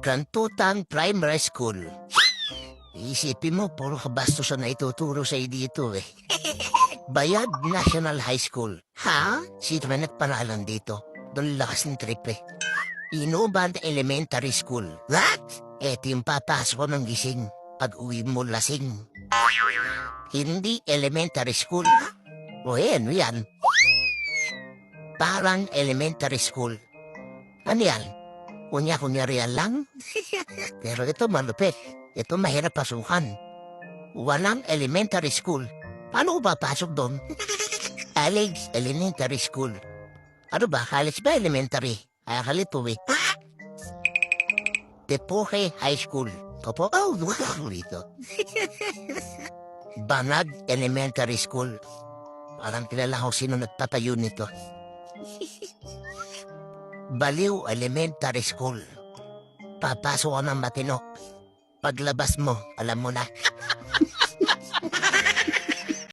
Kantutan Primary School. Isipin mo, puro kabastos na ituturo sa'yo dito eh. Bayad National High School. Ha? Sino man nagpanalan dito? Doon lakas ng trip eh. Inuban Elementary School. What? Eto yung papasok ko ng gising. Pag uwi mo lasing. Hindi elementary school. O ano yan? Parang elementary school. Ano yan? Kunya-kunyari yan lang? Pero ito malupit. Ito mahirap pasukan. Walang elementary school. Paano ko papasok doon? Alex Elementary School. Ano ba? College ba elementary? Kaya kalito eh. Tepohe High School. Opo? Oh, ako rito. Banag Elementary School. Parang kilala ko sino nagtatayo nito. Baliw Elementary School. Papasok ka ng matino. Paglabas mo, alam mo na.